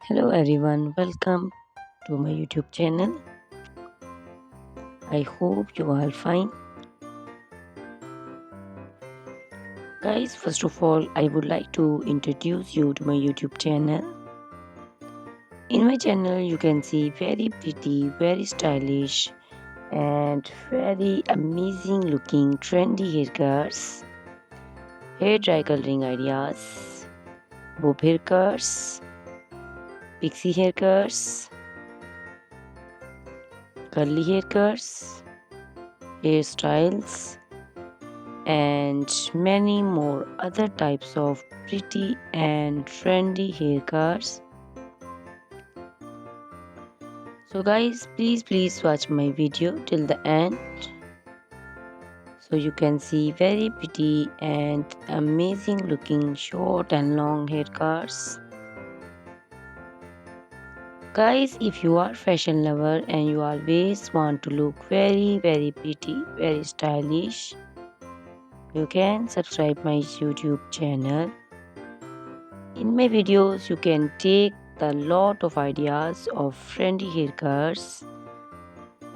Hello everyone, welcome to my YouTube channel. I hope you are fine. Guys, first of all, I would like to introduce you to my YouTube channel. In my channel, you can see very pretty, very stylish, and very amazing looking trendy haircuts, hair dry coloring ideas, bob haircuts, pixie haircuts, curly haircuts, hairstyles, and many more other types of pretty and trendy haircuts. So guys, please watch my video till the end so you can see very pretty and amazing looking short and long haircuts. Guys, if you are fashion lover and you always want to look very pretty, very stylish, you can subscribe my YouTube channel. In my videos, you can take a lot of ideas of trendy haircuts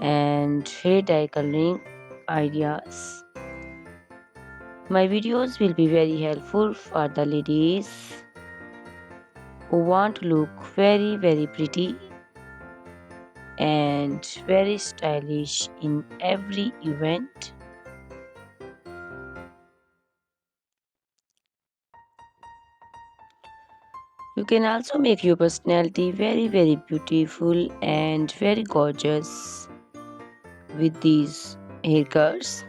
and hair dye coloring ideas. My videos will be very helpful for the ladies who want to look very pretty and very stylish in every event. You can also make your personality very beautiful and very gorgeous with these haircuts.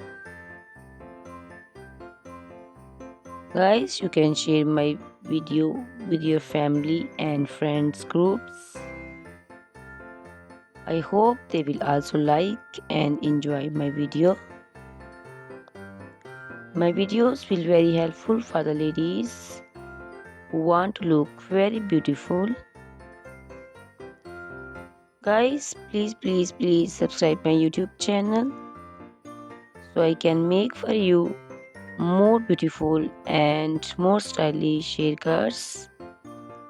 Guys, you can share my video with your family and friends groups. I hope they will also like and enjoy my video. My videos will very helpful for the ladies who want to look very beautiful. Guys, please subscribe my YouTube channel so I can make for you more beautiful and more stylish haircuts,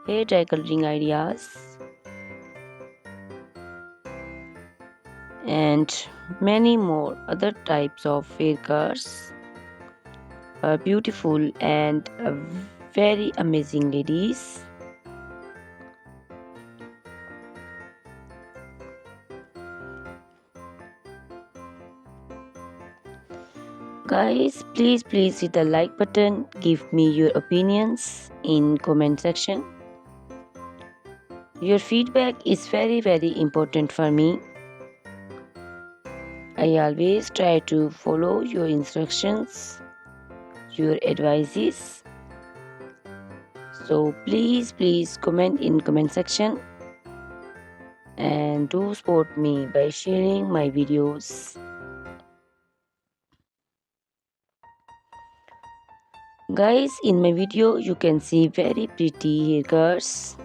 hair dye coloring ideas, and many more other types of haircuts. Beautiful and very amazing ladies. Guys, please hit the like button. Give me your opinions in comment section. Your feedback is very important for me. I always try to follow your instructions, your advices. So please comment in comment section and do support me by sharing my videos. Guys, in my video you can see very pretty haircuts.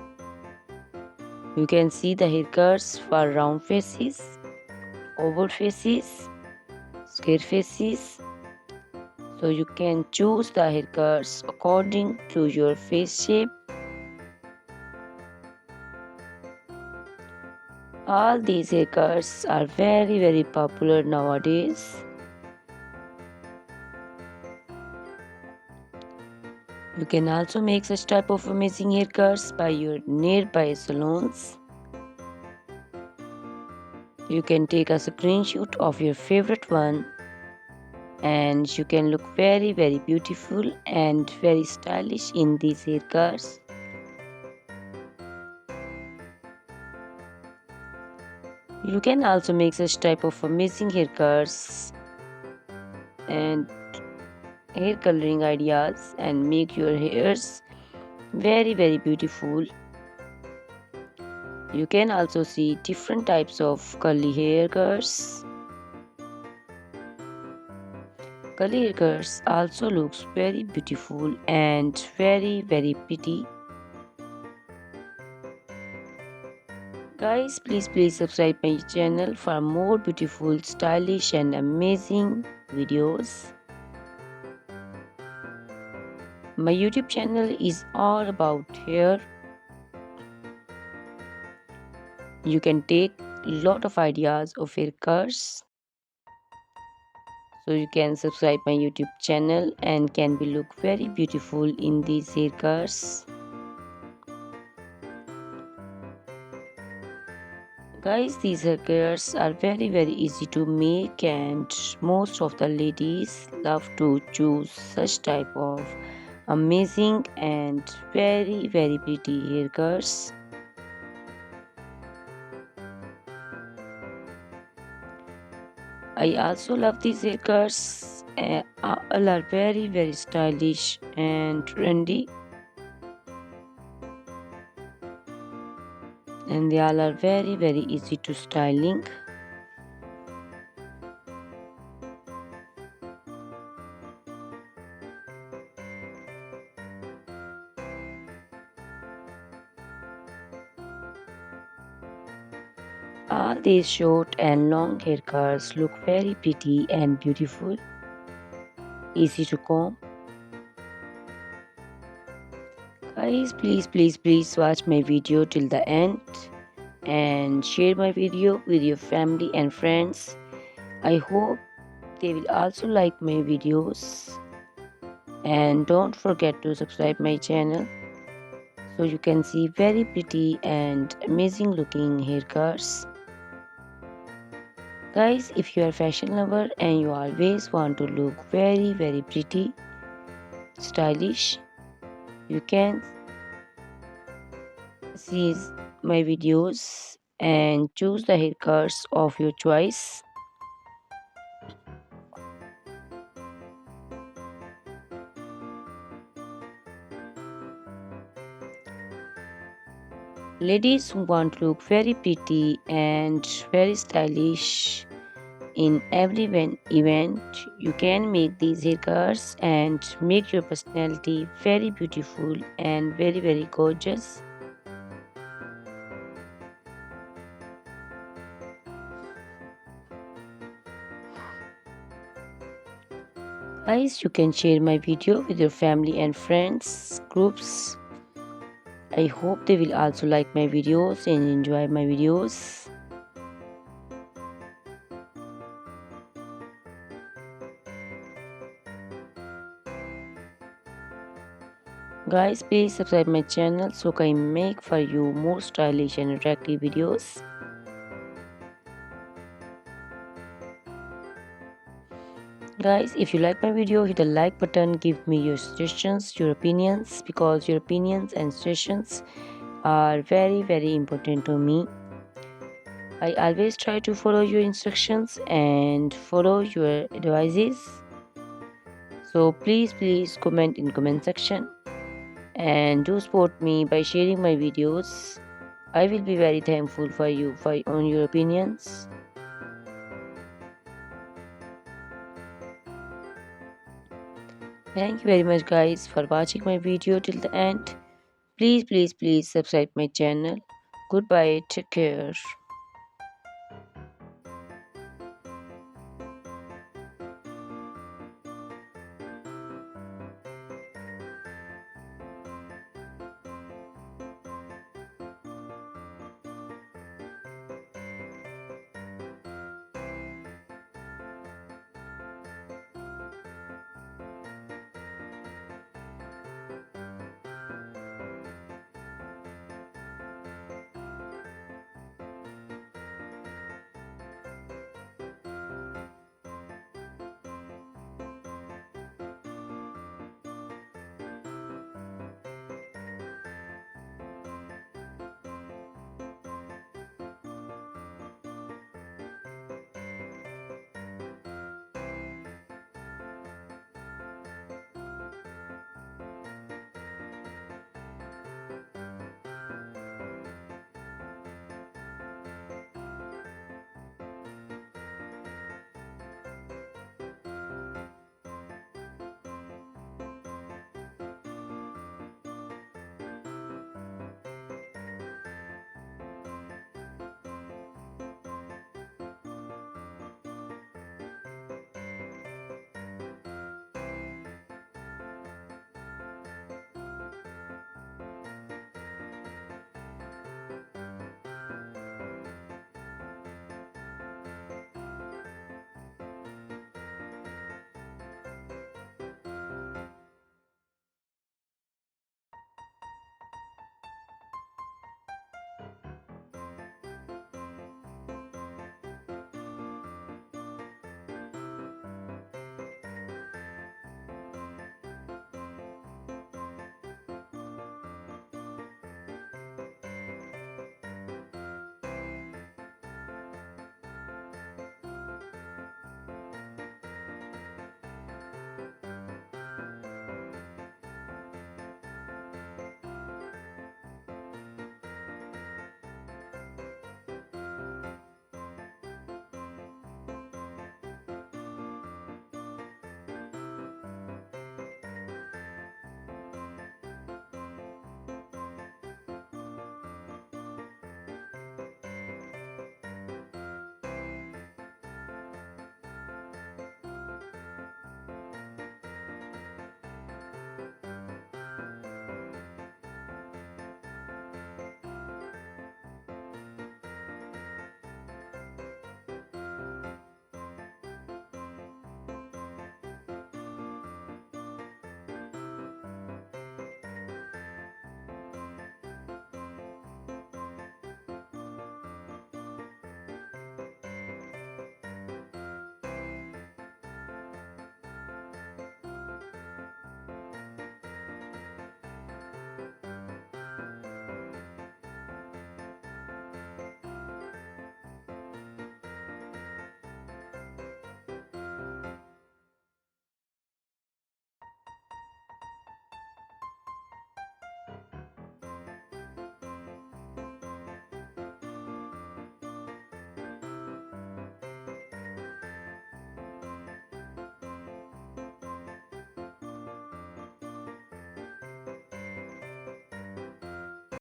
You can see the haircuts for round faces, oval faces, square faces. So you can choose the haircuts according to your face shape. All these haircuts are very popular nowadays. You can also make such type of amazing haircuts by your nearby salons. You can take a screenshot of your favorite one and you can look very beautiful and very stylish in these haircuts. You can also make such type of amazing haircuts and hair coloring ideas and make your hairs very beautiful. You can also see different types of curly haircuts. Curly haircuts also looks very beautiful and very pretty. Guys, please subscribe my channel for more beautiful, stylish and amazing videos. My YouTube channel is all about hair. You can take lot of ideas of haircuts. So you can subscribe my YouTube channel and can be look very beautiful in these haircuts. Guys, these haircuts are very easy to make, and most of the ladies love to choose such type of amazing and very pretty haircuts. I also love these haircuts. All are very stylish and trendy, and they all are very easy to styling. All these short and long haircuts look very pretty and beautiful, easy to comb. Guys, please watch my video till the end and share my video with your family and friends. I hope they will also like my videos, and don't forget to subscribe my channel so you can see very pretty and amazing looking haircuts. Guys, if you are fashion lover and you always want to look very pretty, stylish, you can see my videos and choose the haircuts of your choice. Ladies who want to look very pretty and very stylish in every event, you can make these haircuts and make your personality very beautiful and very gorgeous. Guys, you can share my video with your family and friends groups. I hope they will also like my videos and enjoy my videos. Guys, please subscribe my channel so I can make for you more stylish and attractive videos. Guys, if you like my video, hit the like button, give me your suggestions, your opinions, because your opinions and suggestions are very important to me. I always try to follow your instructions and follow your advices. So please comment in comment section and do support me by sharing my videos. I will be very thankful for you on your opinions. Thank you very much guys for watching my video till the end. Please subscribe my channel. Goodbye, take care.